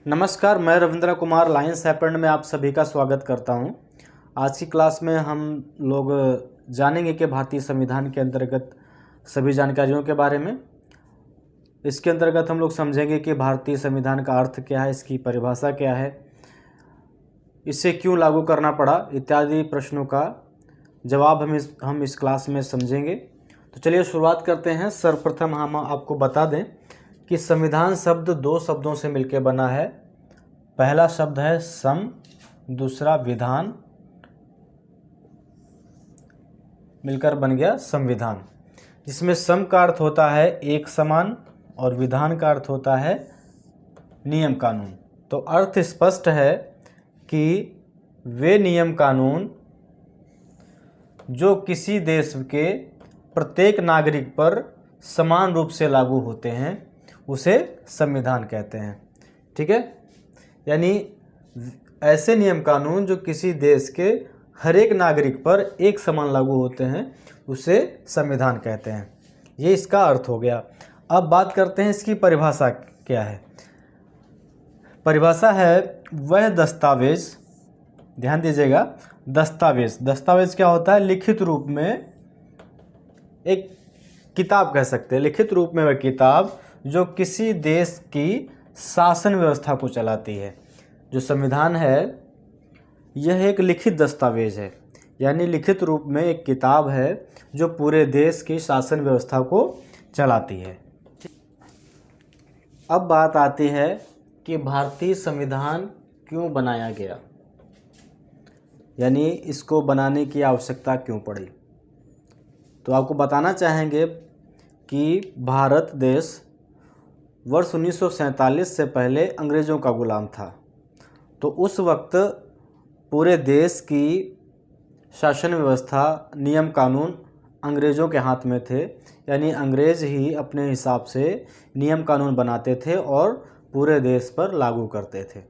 नमस्कार, मैं Ravindra Kumar Lions happened में आप सभी का स्वागत करता हूं। आज की क्लास में हम लोग जानेंगे कि भारतीय संविधान के अंतर्गत सभी जानकारियों के बारे में। इसके अंतर्गत हम लोग समझेंगे कि भारतीय संविधान का अर्थ क्या है, इसकी परिभाषा क्या है, इसे क्यों लागू करना पड़ा, इत्यादि प्रश्नों का जवाब हम इस क्लास में समझेंगे। तो चलिए शुरुआत करते हैं। सर्वप्रथम हम आपको बता दें कि संविधान शब्द दो शब्दों से मिलकर बना है। पहला शब्द है सम, दूसरा विधान, मिलकर बन गया संविधान, जिसमें सम का अर्थ होता है एक समान और विधान का अर्थ होता है नियम कानून। तो अर्थ स्पष्ट है कि वे नियम कानून जो किसी देश के प्रत्येक नागरिक पर समान रूप से लागू होते हैं उसे संविधान कहते हैं। ठीक है, यानी ऐसे नियम कानून जो किसी देश के हर एक नागरिक पर एक समान लागू होते हैं उसे संविधान कहते हैं। ये इसका अर्थ हो गया। अब बात करते हैं इसकी परिभाषा क्या है। परिभाषा है वह दस्तावेज, ध्यान दीजिएगा, दस्तावेज क्या होता है? लिखित रूप में एक किताब कह सकते हैं। लिखित रूप में वह किताब जो किसी देश की शासन व्यवस्था को चलाती है। जो संविधान है यह एक लिखित दस्तावेज है, यानी लिखित रूप में एक किताब है जो पूरे देश की शासन व्यवस्था को चलाती है। अब बात आती है कि भारतीय संविधान क्यों बनाया गया, यानी इसको बनाने की आवश्यकता क्यों पड़ी। तो आपको बताना चाहेंगे कि भारत देश वर्ष 1947 से पहले अंग्रेज़ों का गुलाम था। तो उस वक्त पूरे देश की शासन व्यवस्था, नियम कानून अंग्रेज़ों के हाथ में थे, यानी अंग्रेज़ ही अपने हिसाब से नियम कानून बनाते थे और पूरे देश पर लागू करते थे।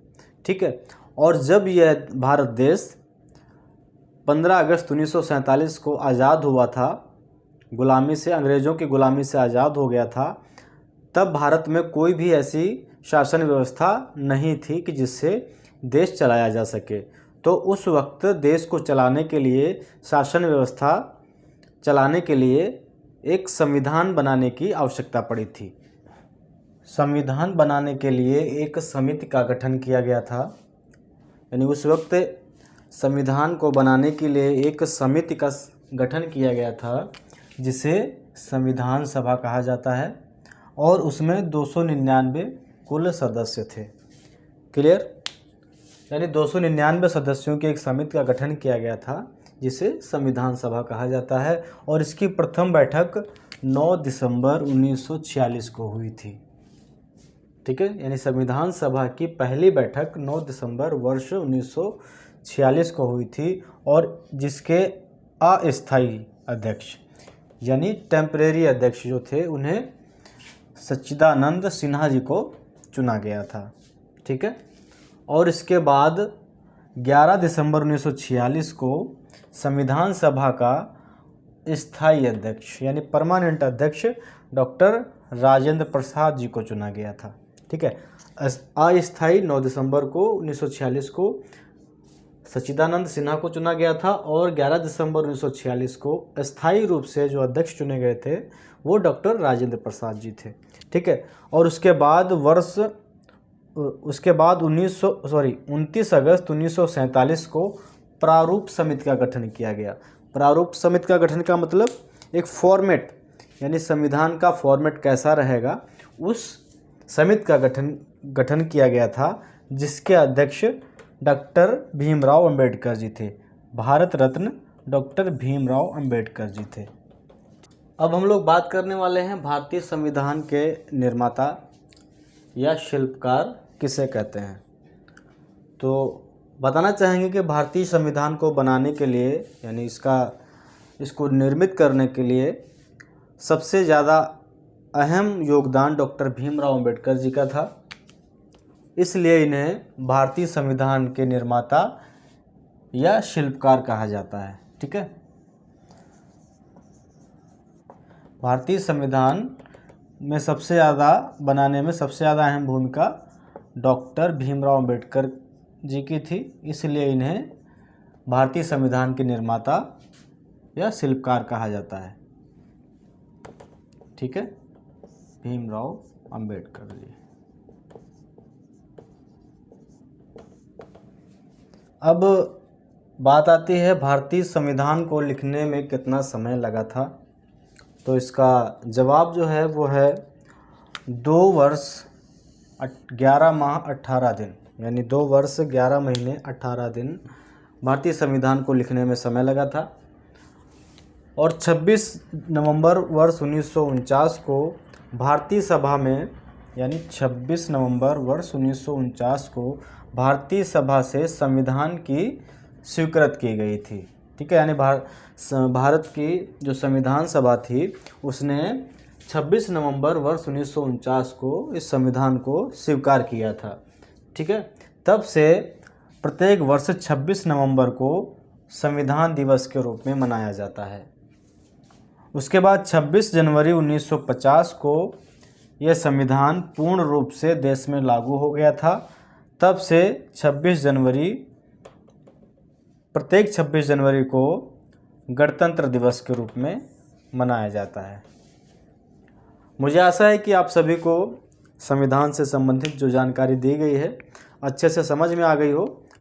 ठीक है, और जब यह भारत देश 15 अगस्त 1947 को आज़ाद हुआ था, गुलामी से, अंग्रेज़ों की गुलामी से आज़ाद हो गया था, तब भारत में कोई भी ऐसी शासन व्यवस्था नहीं थी कि जिससे देश चलाया जा सके। तो उस वक्त देश को चलाने के लिए, शासन व्यवस्था चलाने के लिए एक संविधान बनाने की आवश्यकता पड़ी थी। संविधान बनाने के लिए एक समिति का गठन किया गया था, यानी उस वक्त संविधान को बनाने के लिए एक समिति का गठन किया गया था जिसे संविधान सभा कहा जाता है, और उसमें 299 कुल सदस्य थे। क्लियर? यानी 299 सदस्यों की एक समिति का गठन किया गया था जिसे संविधान सभा कहा जाता है, और इसकी प्रथम बैठक 9 दिसंबर 1946 को हुई थी। ठीक है, यानी संविधान सभा की पहली बैठक 9 दिसंबर वर्ष 1946 को हुई थी, और जिसके अस्थायी अध्यक्ष यानी टेम्परेरी अध्यक्ष जो थे उन्हें सच्चिदानंद सिन्हा जी को चुना गया था। ठीक है, और इसके बाद 11 दिसंबर 1946 को संविधान सभा का स्थायी अध्यक्ष यानी परमानेंट अध्यक्ष डॉक्टर राजेंद्र प्रसाद जी को चुना गया था। ठीक है, अस्थायी 9 दिसंबर को 1946 को सच्चिदानंद सिन्हा को चुना गया था, और 11 दिसंबर 1946 को अस्थायी रूप से जो अध्यक्ष चुने गए थे वो डॉक्टर राजेंद्र प्रसाद जी थे। ठीक है, और उसके बाद 29 अगस्त 1947 को प्रारूप समिति का गठन किया गया। प्रारूप समिति का गठन का मतलब एक फॉर्मेट, यानी संविधान का फॉर्मेट कैसा रहेगा, उस समिति का गठन किया गया था, जिसके अध्यक्ष डॉक्टर भीमराव अंबेडकर जी थे। भारत रत्न डॉक्टर भीमराव अंबेडकर जी थे। अब हम लोग बात करने वाले हैं भारतीय संविधान के निर्माता या शिल्पकार किसे कहते हैं। तो बताना चाहेंगे कि भारतीय संविधान को बनाने के लिए, यानी इसको निर्मित करने के लिए सबसे ज़्यादा अहम योगदान डॉक्टर भीमराव अंबेडकर जी का था। इसलिए इन्हें भारतीय संविधान के निर्माता या शिल्पकार कहा जाता है। ठीक है, भारतीय संविधान में सबसे ज़्यादा बनाने में सबसे ज़्यादा अहम भूमिका डॉक्टर भीमराव अंबेडकर जी की थी, इसलिए इन्हें भारतीय संविधान के निर्माता या शिल्पकार कहा जाता है। ठीक है, भीमराव अंबेडकर जी। अब बात आती है भारतीय संविधान को लिखने में कितना समय लगा था। तो इसका जवाब जो है वो है 2 वर्ष 11 माह 18 दिन, यानी 2 वर्ष 11 महीने 18 दिन भारतीय संविधान को लिखने में समय लगा था। और 26 नवंबर वर्ष 1949 को भारतीय सभा में, यानी 26 नवंबर वर्ष 1949 को भारतीय सभा से संविधान की स्वीकृत की गई थी। ठीक है, यानी भारत की जो संविधान सभा थी उसने 26 नवंबर वर्ष 1949 को इस संविधान को स्वीकार किया था। ठीक है, तब से प्रत्येक वर्ष 26 नवंबर को संविधान दिवस के रूप में मनाया जाता है। उसके बाद 26 जनवरी 1950 को यह संविधान पूर्ण रूप से देश में लागू हो गया था। तब से प्रत्येक 26 जनवरी को गणतंत्र दिवस के रूप में मनाया जाता है। मुझे आशा है कि आप सभी को संविधान से संबंधित जो जानकारी दी गई है अच्छे से समझ में आ गई हो।